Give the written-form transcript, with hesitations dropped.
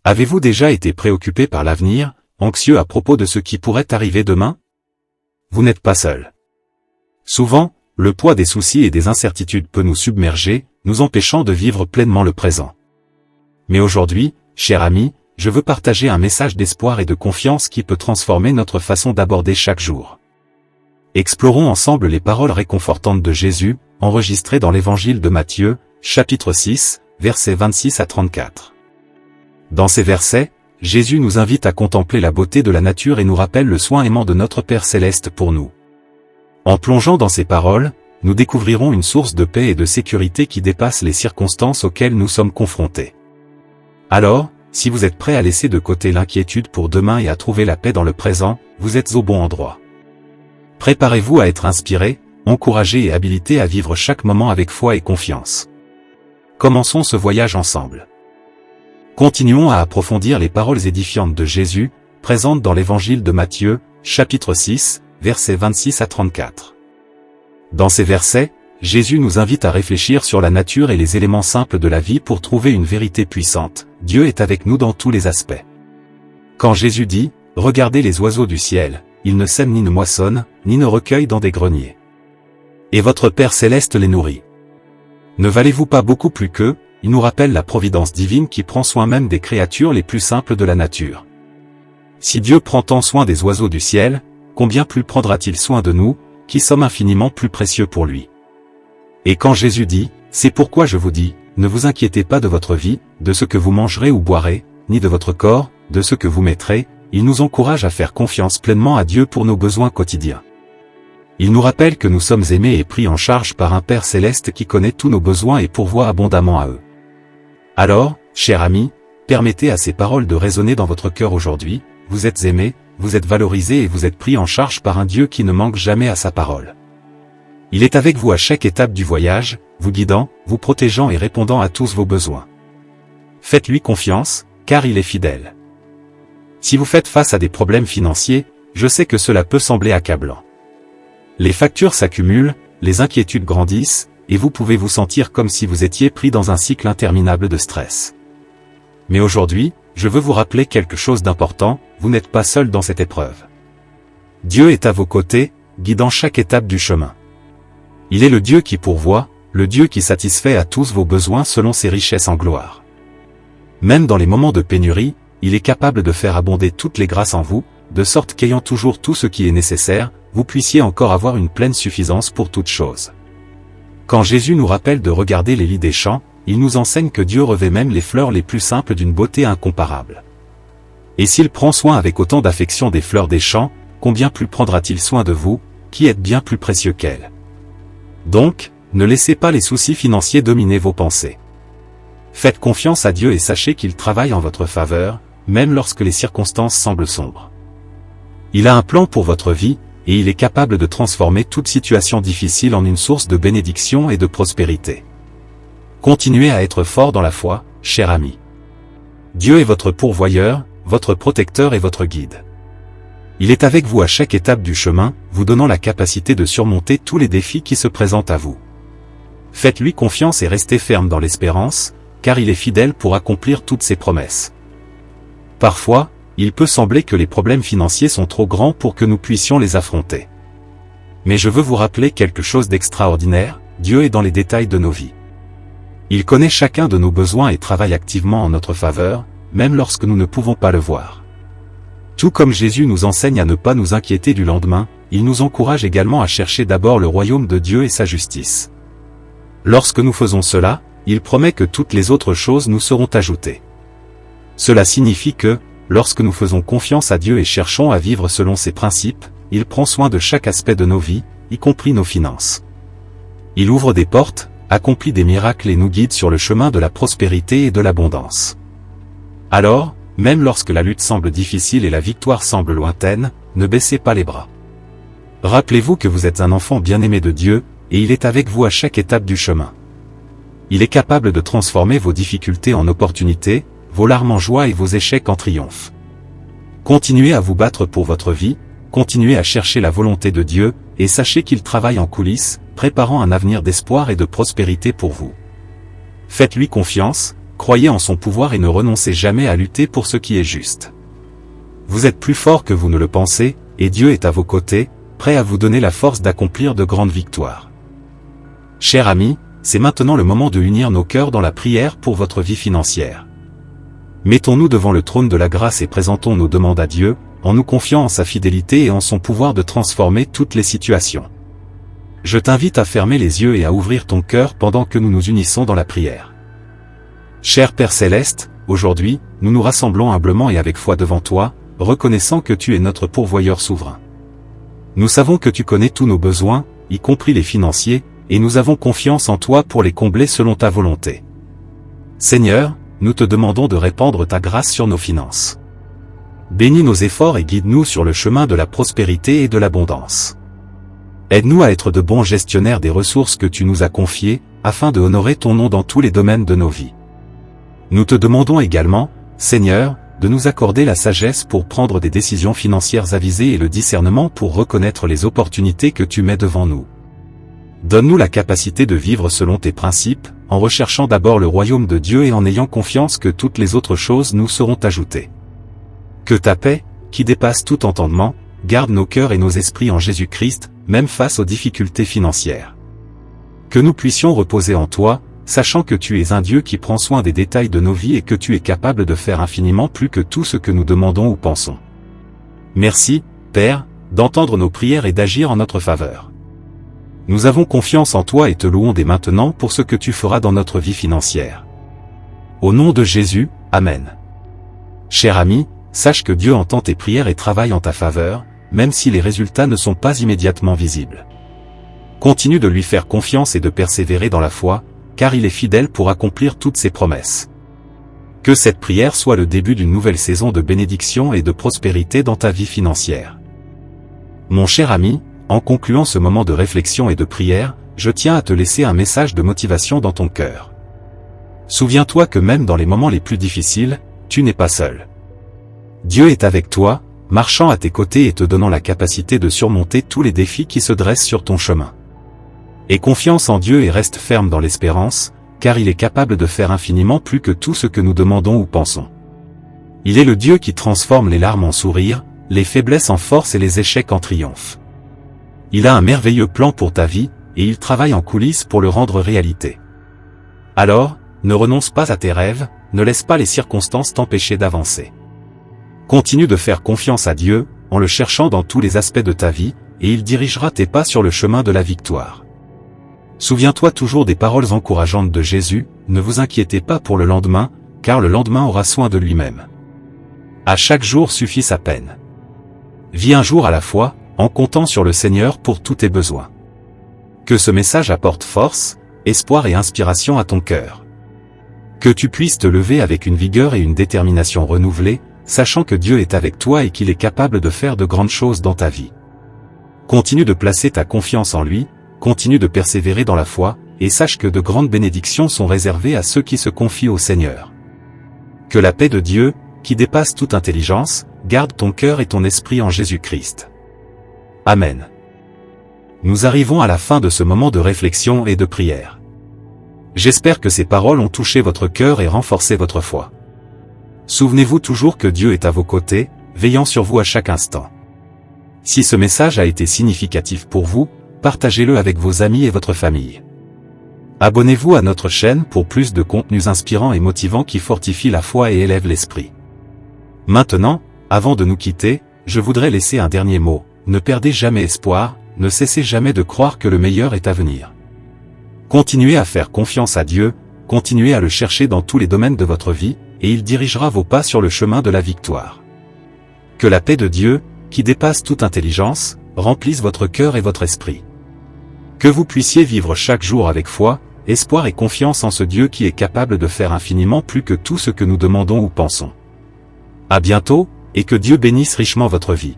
Avez-vous déjà été préoccupé par l'avenir, anxieux à propos de ce qui pourrait arriver demain? Vous n'êtes pas seul. Souvent, le poids des soucis et des incertitudes peut nous submerger, nous empêchant de vivre pleinement le présent. Mais aujourd'hui, cher ami, je veux partager un message d'espoir et de confiance qui peut transformer notre façon d'aborder chaque jour. Explorons ensemble les paroles réconfortantes de Jésus, enregistrées dans l'Évangile de Matthieu, chapitre 6, versets 26 à 34. Dans ces versets, Jésus nous invite à contempler la beauté de la nature et nous rappelle le soin aimant de notre Père Céleste pour nous. En plongeant dans ces paroles, nous découvrirons une source de paix et de sécurité qui dépasse les circonstances auxquelles nous sommes confrontés. Alors, si vous êtes prêt à laisser de côté l'inquiétude pour demain et à trouver la paix dans le présent, vous êtes au bon endroit. Préparez-vous à être inspiré, encouragé et habilité à vivre chaque moment avec foi et confiance. Commençons ce voyage ensemble. Continuons à approfondir les paroles édifiantes de Jésus, présentes dans l'Évangile de Matthieu, chapitre 6, versets 26 à 34. Dans ces versets, Jésus nous invite à réfléchir sur la nature et les éléments simples de la vie pour trouver une vérité puissante. Dieu est avec nous dans tous les aspects. Quand Jésus dit « Regardez les oiseaux du ciel, ils ne sèment ni ne moissonnent, ni ne recueillent dans des greniers. Et votre Père Céleste les nourrit. Ne valez-vous pas beaucoup plus qu'eux ?» Il nous rappelle la providence divine qui prend soin même des créatures les plus simples de la nature. Si Dieu prend tant soin des oiseaux du ciel, combien plus prendra-t-il soin de nous, qui sommes infiniment plus précieux pour lui. Et quand Jésus dit, « C'est pourquoi je vous dis, ne vous inquiétez pas de votre vie, de ce que vous mangerez ou boirez, ni de votre corps, de ce que vous mettrez », il nous encourage à faire confiance pleinement à Dieu pour nos besoins quotidiens. Il nous rappelle que nous sommes aimés et pris en charge par un Père Céleste qui connaît tous nos besoins et pourvoit abondamment à eux. Alors, cher ami, permettez à ces paroles de résonner dans votre cœur aujourd'hui, vous êtes aimé, vous êtes valorisé et vous êtes pris en charge par un Dieu qui ne manque jamais à sa parole. Il est avec vous à chaque étape du voyage, vous guidant, vous protégeant et répondant à tous vos besoins. Faites-lui confiance, car il est fidèle. Si vous faites face à des problèmes financiers, je sais que cela peut sembler accablant. Les factures s'accumulent, les inquiétudes grandissent, et vous pouvez vous sentir comme si vous étiez pris dans un cycle interminable de stress. Mais aujourd'hui, je veux vous rappeler quelque chose d'important, vous n'êtes pas seul dans cette épreuve. Dieu est à vos côtés, guidant chaque étape du chemin. Il est le Dieu qui pourvoit, le Dieu qui satisfait à tous vos besoins selon ses richesses en gloire. Même dans les moments de pénurie, il est capable de faire abonder toutes les grâces en vous, de sorte qu'ayant toujours tout ce qui est nécessaire, vous puissiez encore avoir une pleine suffisance pour toutes choses. Quand Jésus nous rappelle de regarder les lys des champs, il nous enseigne que Dieu revêt même les fleurs les plus simples d'une beauté incomparable. Et s'il prend soin avec autant d'affection des fleurs des champs, combien plus prendra-t-il soin de vous, qui êtes bien plus précieux qu'elles. Donc, ne laissez pas les soucis financiers dominer vos pensées. Faites confiance à Dieu et sachez qu'il travaille en votre faveur, même lorsque les circonstances semblent sombres. Il a un plan pour votre vie, et il est capable de transformer toute situation difficile en une source de bénédiction et de prospérité. Continuez à être fort dans la foi, cher ami. Dieu est votre pourvoyeur, votre protecteur et votre guide. Il est avec vous à chaque étape du chemin, vous donnant la capacité de surmonter tous les défis qui se présentent à vous. Faites-lui confiance et restez ferme dans l'espérance, car il est fidèle pour accomplir toutes ses promesses. Parfois, il peut sembler que les problèmes financiers sont trop grands pour que nous puissions les affronter. Mais je veux vous rappeler quelque chose d'extraordinaire, Dieu est dans les détails de nos vies. Il connaît chacun de nos besoins et travaille activement en notre faveur, même lorsque nous ne pouvons pas le voir. Tout comme Jésus nous enseigne à ne pas nous inquiéter du lendemain, il nous encourage également à chercher d'abord le royaume de Dieu et sa justice. Lorsque nous faisons cela, il promet que toutes les autres choses nous seront ajoutées. Cela signifie que, lorsque nous faisons confiance à Dieu et cherchons à vivre selon ses principes, il prend soin de chaque aspect de nos vies, y compris nos finances. Il ouvre des portes, accomplit des miracles et nous guide sur le chemin de la prospérité et de l'abondance. Alors, même lorsque la lutte semble difficile et la victoire semble lointaine, ne baissez pas les bras. Rappelez-vous que vous êtes un enfant bien-aimé de Dieu, et il est avec vous à chaque étape du chemin. Il est capable de transformer vos difficultés en opportunités, vos larmes en joie et vos échecs en triomphe. Continuez à vous battre pour votre vie, continuez à chercher la volonté de Dieu, et sachez qu'il travaille en coulisses, préparant un avenir d'espoir et de prospérité pour vous. Faites-lui confiance, croyez en son pouvoir et ne renoncez jamais à lutter pour ce qui est juste. Vous êtes plus fort que vous ne le pensez, et Dieu est à vos côtés, prêt à vous donner la force d'accomplir de grandes victoires. Chers amis, c'est maintenant le moment de unir nos cœurs dans la prière pour votre vie financière. Mettons-nous devant le trône de la grâce et présentons nos demandes à Dieu, en nous confiant en sa fidélité et en son pouvoir de transformer toutes les situations. Je t'invite à fermer les yeux et à ouvrir ton cœur pendant que nous nous unissons dans la prière. Cher Père Céleste, aujourd'hui, nous nous rassemblons humblement et avec foi devant toi, reconnaissant que tu es notre pourvoyeur souverain. Nous savons que tu connais tous nos besoins, y compris les financiers, et nous avons confiance en toi pour les combler selon ta volonté. Seigneur, nous te demandons de répandre ta grâce sur nos finances. Bénis nos efforts et guide-nous sur le chemin de la prospérité et de l'abondance. Aide-nous à être de bons gestionnaires des ressources que tu nous as confiées, afin de honorer ton nom dans tous les domaines de nos vies. Nous te demandons également, Seigneur, de nous accorder la sagesse pour prendre des décisions financières avisées et le discernement pour reconnaître les opportunités que tu mets devant nous. Donne-nous la capacité de vivre selon tes principes, en recherchant d'abord le royaume de Dieu et en ayant confiance que toutes les autres choses nous seront ajoutées. Que ta paix, qui dépasse tout entendement, garde nos cœurs et nos esprits en Jésus-Christ, même face aux difficultés financières. Que nous puissions reposer en toi, sachant que tu es un Dieu qui prend soin des détails de nos vies et que tu es capable de faire infiniment plus que tout ce que nous demandons ou pensons. Merci, Père, d'entendre nos prières et d'agir en notre faveur. Nous avons confiance en toi et te louons dès maintenant pour ce que tu feras dans notre vie financière. Au nom de Jésus, Amen. Cher ami, sache que Dieu entend tes prières et travaille en ta faveur, même si les résultats ne sont pas immédiatement visibles. Continue de lui faire confiance et de persévérer dans la foi, car il est fidèle pour accomplir toutes ses promesses. Que cette prière soit le début d'une nouvelle saison de bénédiction et de prospérité dans ta vie financière. Mon cher ami, en concluant ce moment de réflexion et de prière, je tiens à te laisser un message de motivation dans ton cœur. Souviens-toi que même dans les moments les plus difficiles, tu n'es pas seul. Dieu est avec toi, marchant à tes côtés et te donnant la capacité de surmonter tous les défis qui se dressent sur ton chemin. Aie confiance en Dieu et reste ferme dans l'espérance, car il est capable de faire infiniment plus que tout ce que nous demandons ou pensons. Il est le Dieu qui transforme les larmes en sourires, les faiblesses en force et les échecs en triomphe. Il a un merveilleux plan pour ta vie, et il travaille en coulisses pour le rendre réalité. Alors, ne renonce pas à tes rêves, ne laisse pas les circonstances t'empêcher d'avancer. Continue de faire confiance à Dieu, en le cherchant dans tous les aspects de ta vie, et il dirigera tes pas sur le chemin de la victoire. Souviens-toi toujours des paroles encourageantes de Jésus, ne vous inquiétez pas pour le lendemain, car le lendemain aura soin de lui-même. À chaque jour suffit sa peine. Vis un jour à la fois, en comptant sur le Seigneur pour tous tes besoins. Que ce message apporte force, espoir et inspiration à ton cœur. Que tu puisses te lever avec une vigueur et une détermination renouvelée, sachant que Dieu est avec toi et qu'il est capable de faire de grandes choses dans ta vie. Continue de placer ta confiance en lui, continue de persévérer dans la foi, et sache que de grandes bénédictions sont réservées à ceux qui se confient au Seigneur. Que la paix de Dieu, qui dépasse toute intelligence, garde ton cœur et ton esprit en Jésus-Christ. Amen. Nous arrivons à la fin de ce moment de réflexion et de prière. J'espère que ces paroles ont touché votre cœur et renforcé votre foi. Souvenez-vous toujours que Dieu est à vos côtés, veillant sur vous à chaque instant. Si ce message a été significatif pour vous, partagez-le avec vos amis et votre famille. Abonnez-vous à notre chaîne pour plus de contenus inspirants et motivants qui fortifient la foi et élèvent l'esprit. Maintenant, avant de nous quitter, je voudrais laisser un dernier mot. Ne perdez jamais espoir, ne cessez jamais de croire que le meilleur est à venir. Continuez à faire confiance à Dieu, continuez à le chercher dans tous les domaines de votre vie, et il dirigera vos pas sur le chemin de la victoire. Que la paix de Dieu, qui dépasse toute intelligence, remplisse votre cœur et votre esprit. Que vous puissiez vivre chaque jour avec foi, espoir et confiance en ce Dieu qui est capable de faire infiniment plus que tout ce que nous demandons ou pensons. À bientôt, et que Dieu bénisse richement votre vie.